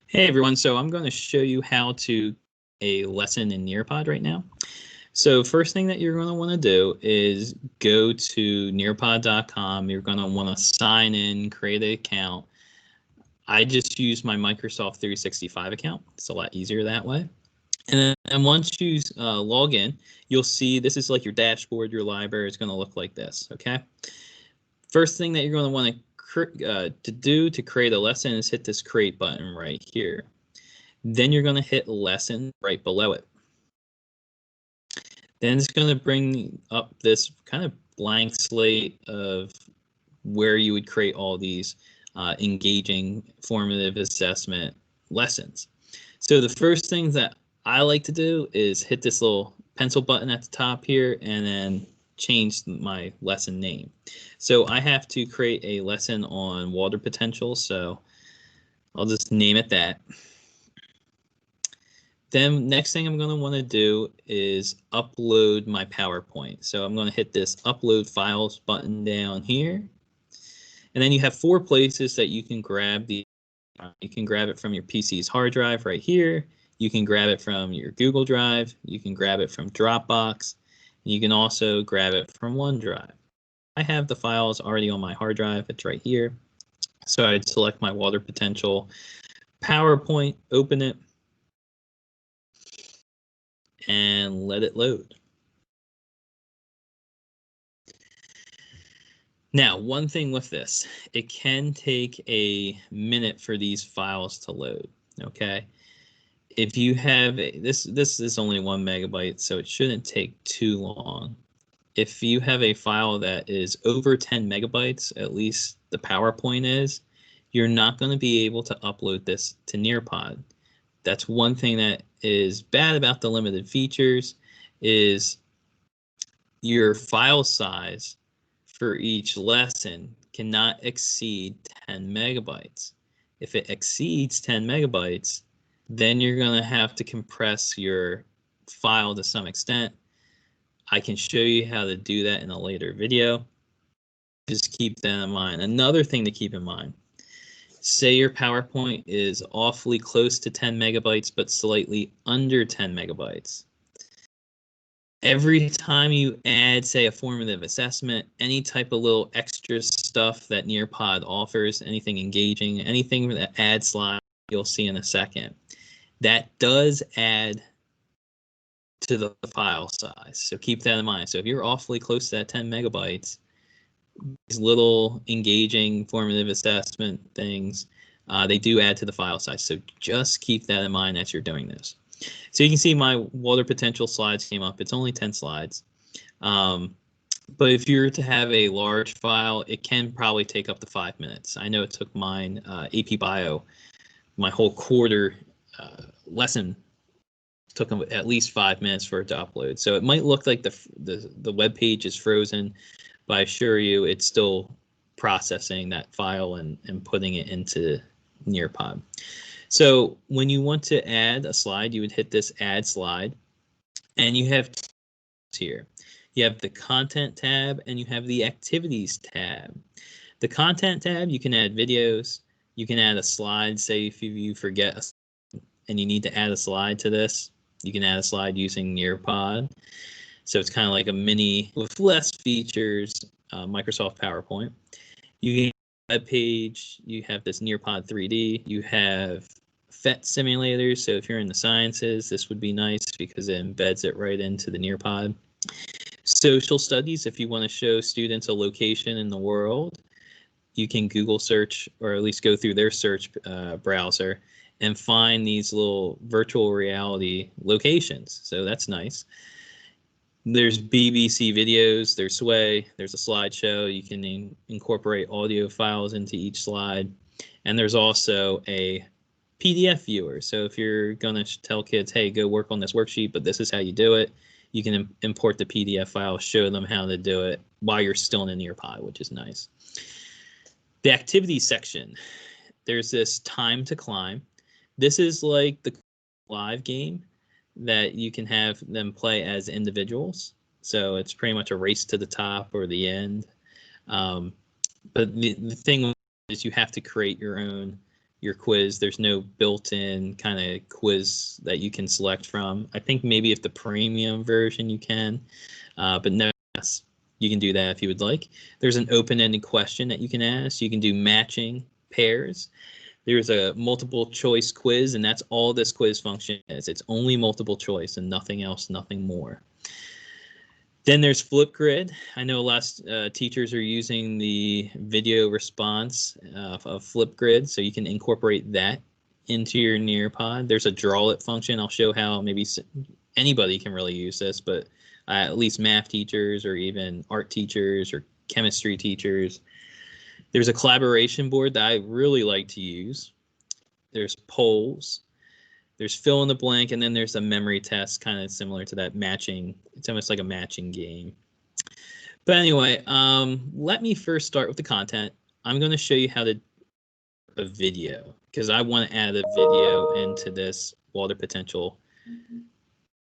Hey everyone, so I'm going to show you how to a lesson in Nearpod right now. So first thing that you're going to want to do is go to nearpod.com. You're going to want to sign in, create an account. I just use my Microsoft 365 account. It's a lot easier that way. And once you log in, you'll see this is like your dashboard. Your library is going to look like this, okay? First thing that you're going to want to do to create a lesson is hit this create button right here. Then you're going to hit lesson right below it. Then it's going to bring up this kind of blank slate of where you would create all these engaging formative assessment lessons. So the first thing that I like to do is hit this little pencil button at the top here and then change my lesson name. So I have to create a lesson on water potential, so I'll just name it that. Then next thing I'm going to want to do is upload my PowerPoint. So I'm going to hit this upload files button down here. And then you have 4 places that you can grab the. You can grab it from your PC's hard drive right here. You can grab it from your Google Drive. You can grab it from Dropbox. And you can also grab it from OneDrive. I have the files already on my hard drive. It's right here. So I'd select my water potential PowerPoint, open it, and let it load. Now, one thing with this, it can take a minute for these files to load, okay? If you have, this is only 1 megabyte, so it shouldn't take too long. If you have a file that is over 10 megabytes, at least the PowerPoint is, you're not going to be able to upload this to Nearpod. That's one thing that is bad about the limited features is your file size for each lesson cannot exceed 10 megabytes. If it exceeds 10 megabytes, then you're going to have to compress your file to some extent. I can show you how to do that in a later video. Just keep that in mind. Another thing to keep in mind, say your PowerPoint is awfully close to 10 megabytes, but slightly under 10 megabytes. Every time you add, say, a formative assessment, any type of little extra stuff that Nearpod offers, anything engaging, anything that adds slides, you'll see in a second, that does add to the file size. So keep that in mind. So if you're awfully close to that 10 megabytes, these little engaging formative assessment things, they do add to the file size. So just keep that in mind as you're doing this. So you can see my water potential slides came up. It's only 10 slides. But if you were to have a large file, it can probably take up to 5 minutes. I know it took mine, AP Bio, my whole quarter lesson took them at least 5 minutes for it to upload. So it might look like the web page is frozen, but I assure you it's still processing that file and putting it into Nearpod. So when you want to add a slide, you would hit this add slide, and you have here. You have the content tab and you have the activities tab. The content tab, you can add videos, you can add a slide, say if you forget and you need to add a slide to this, you can add a slide using Nearpod. So it's kind of like a mini with less features, Microsoft PowerPoint. You can web page, you have this Nearpod 3D, you have PhET simulators. So if you're in the sciences, this would be nice because it embeds it right into the Nearpod. Social studies, if you want to show students a location in the world, you can Google search or at least go through their search browser and find these little virtual reality locations. So that's nice. There's BBC videos, there's Sway, there's a slideshow. You can incorporate audio files into each slide. And there's also a PDF viewer. So if you're going to tell kids, hey, go work on this worksheet, but this is how you do it, you can import the PDF file, show them how to do it while you're still in Nearpod, which is nice. The activities section, there's this time to climb. This is like the live game that you can have them play as individuals. So it's pretty much a race to the top or the end. But the thing is you have to create your own your quiz. There's no built-in kind of quiz that you can select from. I think maybe if the premium version you can, but no, yes, you can do that if you would like. There's an open-ended question that you can ask. You can do matching pairs. There's a multiple choice quiz, and that's all this quiz function is. It's only multiple choice and nothing else, nothing more. Then there's Flipgrid. I know a lot of teachers are using the video response of Flipgrid, so you can incorporate that into your Nearpod. There's a draw it function. I'll show how maybe anybody can really use this, but at least math teachers or even art teachers or chemistry teachers. There's a collaboration board that I really like to use. There's polls. There's fill in the blank, and then there's a memory test, kind of similar to that matching. It's almost like a matching game. But anyway, let me first start with the content. I'm going to show you how to do a video, because I want to add a video into this water potential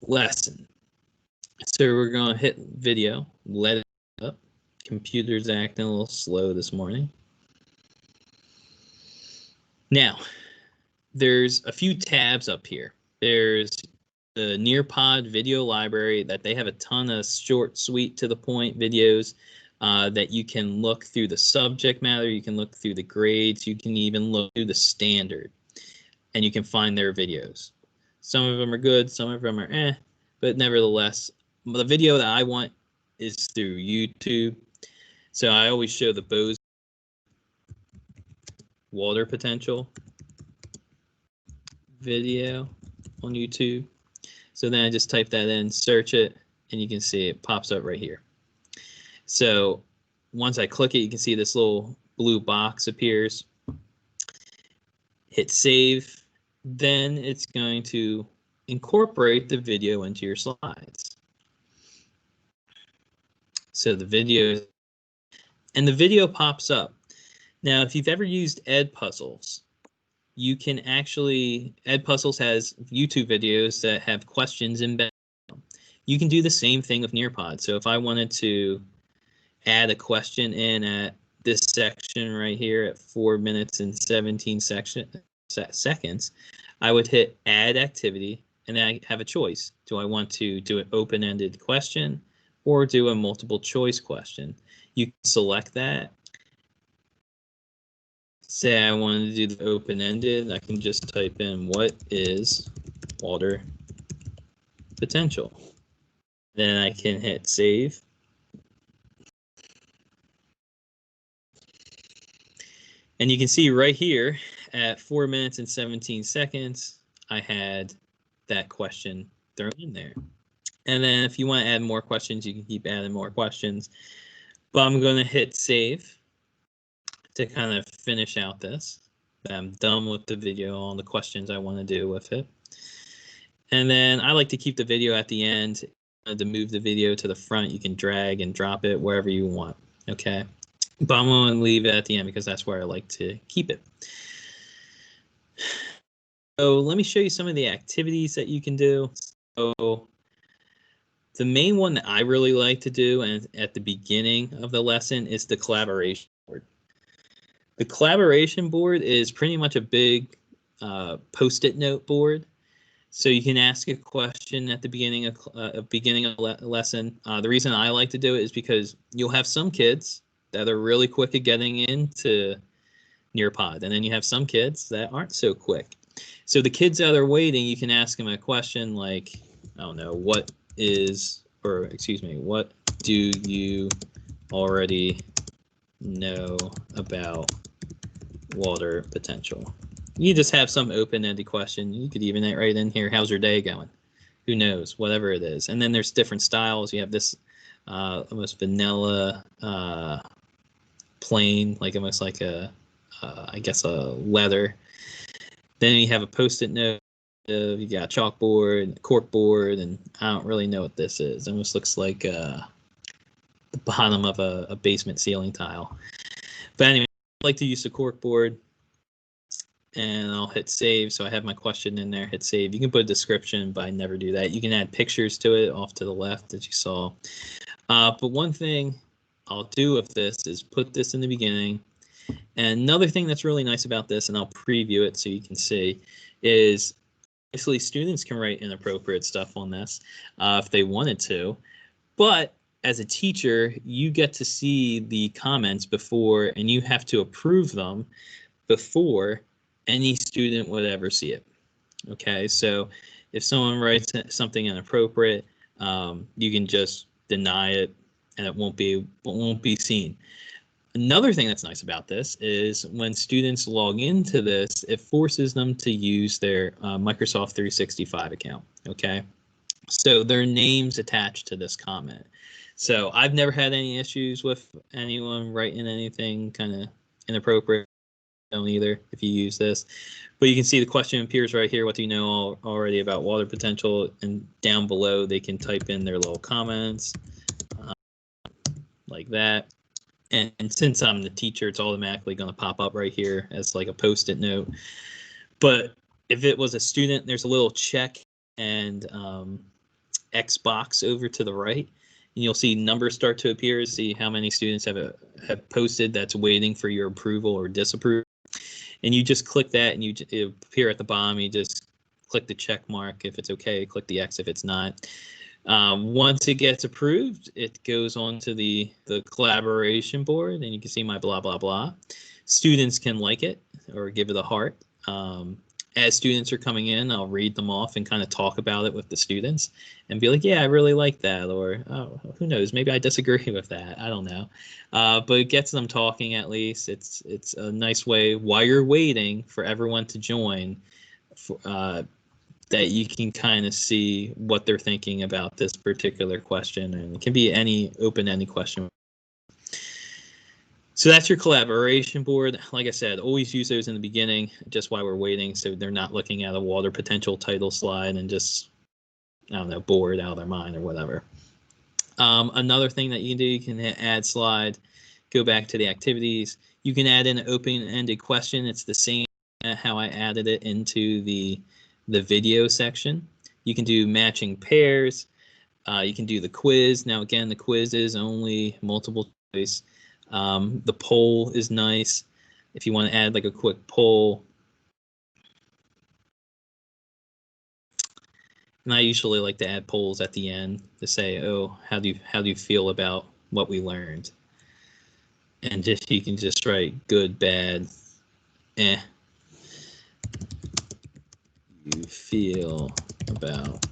lesson. So we're going to hit video, let it up. Computer's acting a little slow this morning. Now, there's a few tabs up here. There's the Nearpod video library that they have a ton of short, sweet, to the point videos that you can look through the subject matter, you can look through the grades, you can even look through the standard, and you can find their videos. Some of them are good, some of them are but nevertheless, the video that I want is through YouTube. So I always show the Bose water potential video on YouTube. So then I just type that in, search it, and you can see it pops up right here. So once I click it, you can see this little blue box appears. Hit save. Then it's going to incorporate the video into your slides. So the video, and the video pops up. Now, if you've ever used Edpuzzles, you can actually, Edpuzzles has YouTube videos that have questions embedded. You can do the same thing with Nearpod. So if I wanted to add a question in at this section right here at 4 minutes and 17 seconds, I would hit add activity, and then I have a choice. Do I want to do an open-ended question or do a multiple choice question? You can select that. Say I wanted to do the open-ended, I can just type in what is water potential. Then I can hit save. And you can see right here at 4 minutes and 17 seconds, I had that question thrown in there. And then if you want to add more questions, you can keep adding more questions. But I'm going to hit save to kind of finish out this. I'm done with the video, all the questions I want to do with it. And then I like to keep the video at the end. To move the video to the front, you can drag and drop it wherever you want, okay? But I'm going to leave it at the end because that's where I like to keep it. So let me show you some of the activities that you can do. So the main one that I really like to do and at the beginning of the lesson is the collaboration board. The collaboration board is pretty much a big post-it note board. So you can ask a question at the beginning of a lesson. The reason I like to do it is because you'll have some kids that are really quick at getting into Nearpod, and then you have some kids that aren't so quick. So the kids that are waiting, you can ask them a question like, I don't know, what do you already know about water potential? You just have some open-ended question. You could even write in here, how's your day going? Who knows, whatever it is. And then there's different styles. You have this almost vanilla plain, like almost like a, I guess a letter. Then you have a post-it note. You got chalkboard, corkboard, and I don't really know what this is. It almost looks like the bottom of a basement ceiling tile. But anyway, I like to use the corkboard, and I'll hit save. So I have my question in there, hit save. You can put a description, but I never do that. You can add pictures to it off to the left that you saw. But one thing I'll do with this is put this in the beginning, And another thing that's really nice about this, and I'll preview it so you can see, is obviously students can write inappropriate stuff on this if they wanted to, but as a teacher, you get to see the comments before, and you have to approve them before any student would ever see it. Okay, so if someone writes something inappropriate, you can just deny it, and it won't be seen. Another thing that's nice about this is when students log into this, it forces them to use their Microsoft 365 account. Okay, so their name's attached to this comment. So I've never had any issues with anyone writing anything kind of inappropriate. Don't either if you use this, but you can see the question appears right here. What do you know already about water potential? And down below they can type in their little comments like that. And since I'm the teacher, it's automatically going to pop up right here as like a post-it note. But if it was a student, there's a little check and X box over to the right, and you'll see numbers start to appear. See how many students have posted that's waiting for your approval or disapproval. And you just click that, and it'll appear at the bottom. You just click the check mark if it's okay, click the X if it's not. Once it gets approved, it goes on to the collaboration board, and you can see my blah, blah, blah. Students can like it or give it a heart. As students are coming in, I'll read them off and kind of talk about it with the students and be like, yeah, I really like that. Or, oh, who knows, maybe I disagree with that. I don't know. But it gets them talking at least. It's a nice way while you're waiting for everyone to join that you can kind of see what they're thinking about this particular question. And it can be any open-ended question. So that's your collaboration board. Like I said, always use those in the beginning, just while we're waiting, so they're not looking at a water potential title slide and just, I don't know, bored out of their mind or whatever. Another thing that you can do, you can hit add slide, go back to the activities. You can add in an open-ended question. It's the same how I added it into the video section. You can do matching pairs. You can do the quiz. Now, again, the quiz is only multiple choice. The poll is nice if you want to add like a quick poll. And I usually like to add polls at the end to say, oh, how do you feel about what we learned? And just you can just write good, bad, eh. You feel about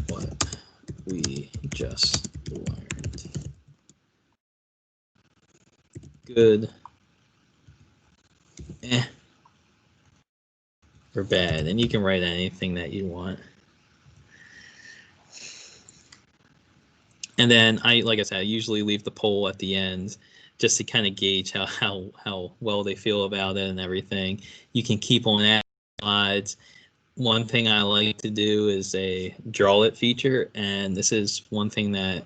what we just learned. Good, eh, or bad, and you can write anything that you want. And then like I said, I usually leave the poll at the end just to kind of gauge how well they feel about it and everything. You can keep on adding slides. One thing I like to do is a draw it feature, and this is one thing that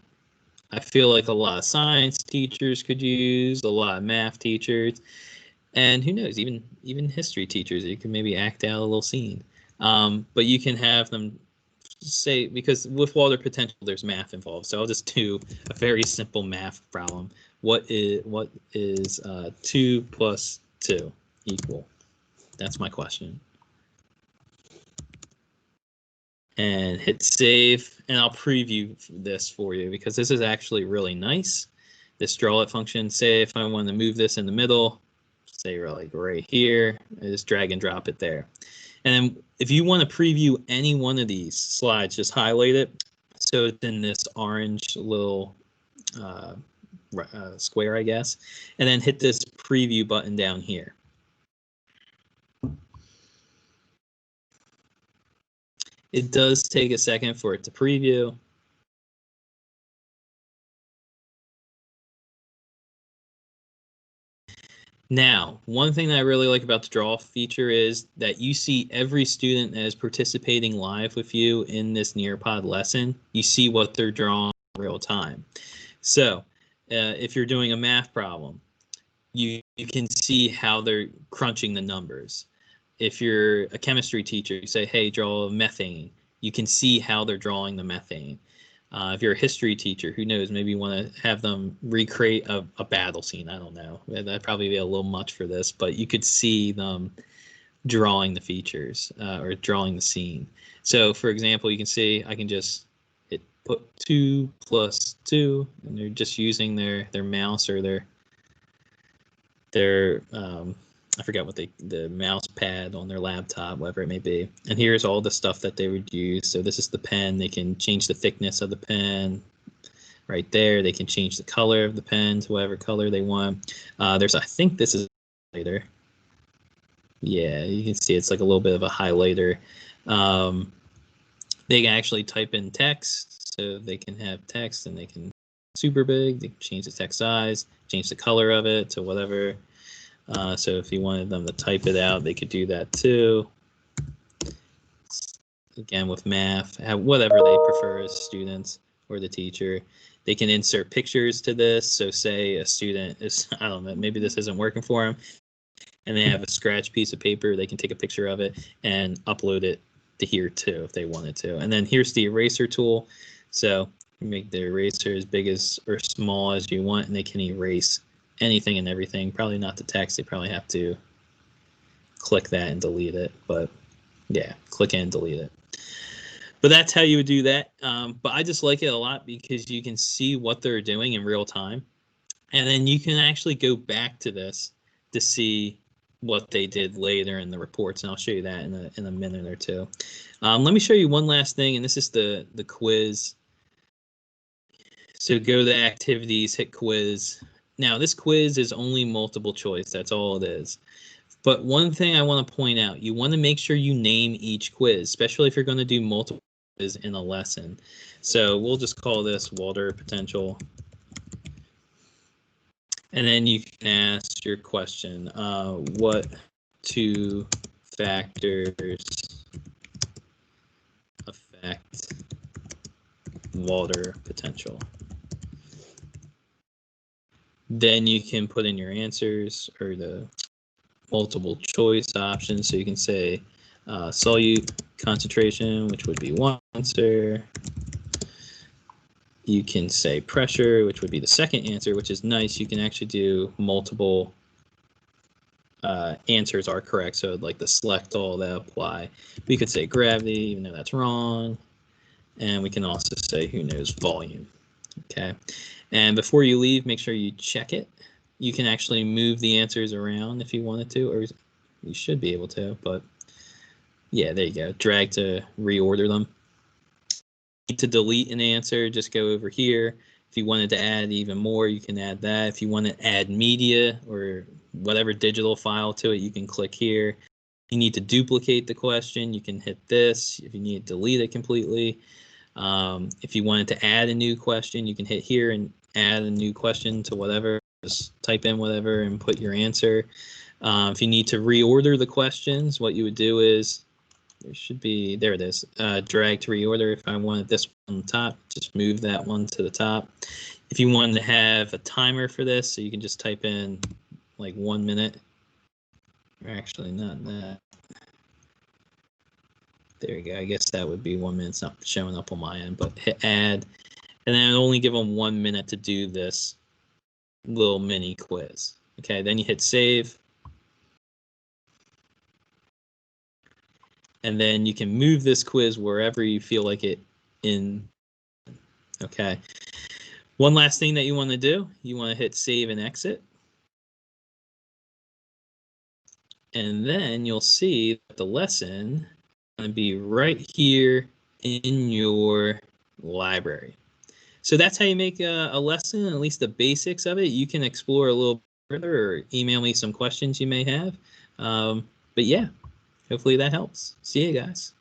I feel like a lot of science teachers could use, a lot of math teachers, and who knows, even history teachers. You can maybe act out a little scene, but you can have them say, because with water potential there's math involved, so I'll just do a very simple math problem. What is 2 plus 2 equal? That's my question. And hit save, and I'll preview this for you because this is actually really nice. This draw it function, say if I want to move this in the middle, say like right here, I just drag and drop it there. And then if you want to preview any one of these slides, just highlight it so it's in this orange little square, I guess, and then hit this preview button down here. It does take a second for it to preview. Now, one thing that I really like about the draw feature is that you see every student that is participating live with you in this Nearpod lesson. You see what they're drawing in real time. So if you're doing a math problem, you can see how they're crunching the numbers. If you're a chemistry teacher, you say, hey, draw methane. You can see how they're drawing the methane. If you're a history teacher, who knows, maybe you want to have them recreate a battle scene. I don't know. That'd probably be a little much for this, but you could see them drawing the features or drawing the scene. So for example, you can see I can just put 2 plus 2, and they're just using their mouse or their I forgot what the mouse pad on their laptop, whatever it may be. And here's all the stuff that they would use. So this is the pen. They can change the thickness of the pen right there. They can change the color of the pen to whatever color they want. I think this is later. Yeah, you can see it's like a little bit of a highlighter. They can actually type in text, so they can have text, and they can super big. They can change the text size, change the color of it to whatever. So if you wanted them to type it out, they could do that too. Again, with math, whatever they prefer as students or the teacher. They can insert pictures to this. So say a student is, I don't know, maybe this isn't working for them, and they have a scratch piece of paper, they can take a picture of it and upload it to here too if they wanted to. And then here's the eraser tool. So you make the eraser as big as or small as you want, and they can erase anything and everything. Probably not the text. They probably have to click that and delete it. But yeah, click and delete it. But that's how you would do that. But I just like it a lot because you can see what they're doing in real time. And then you can actually go back to this to see what they did later in the reports, and I'll show you that in a minute or two. Let me show you one last thing, and this is the quiz. So go to activities, hit quiz. Now this quiz is only multiple choice. That's all it is. But one thing I want to point out, you want to make sure you name each quiz, especially if you're going to do multiple quizzes in a lesson. So we'll just call this water potential. And then you can ask your question, what 2 factors affect water potential? Then you can put in your answers or the multiple choice options. So you can say solute concentration, which would be one answer. You can say pressure, which would be the second answer, which is nice. You can actually do multiple answers are correct. So like the select all that apply. We could say gravity, even though that's wrong. And we can also say, who knows, volume. Okay. And before you leave, make sure you check it. You can actually move the answers around if you wanted to, or you should be able to, but yeah, there you go. Drag to reorder them. To delete an answer, just go over here. If you wanted to add even more, you can add that. If you want to add media or whatever digital file to it, you can click here. If you need to duplicate the question, you can hit this. If you need to delete it completely. If you wanted to add a new question, you can hit here and add a new question to whatever. Just type in whatever and put your answer. If you need to reorder the questions, what you would do is, there should be, there it is, drag to reorder. If I wanted this one on the top, just move that one to the top. If you wanted to have a timer for this, so you can just type in like 1 minute, or actually not that. There you go. I guess that would be 1 minute. It's not showing up on my end, but hit add, and then only give them 1 minute to do this little mini quiz. Okay, then you hit save. And then you can move this quiz wherever you feel like it in. Okay. One last thing that you want to do, you want to hit save and exit. And then you'll see that the lesson is going to be right here in your library. So that's how you make a lesson, at least the basics of it. You can explore a little further or email me some questions you may have. But yeah, hopefully that helps. See you guys.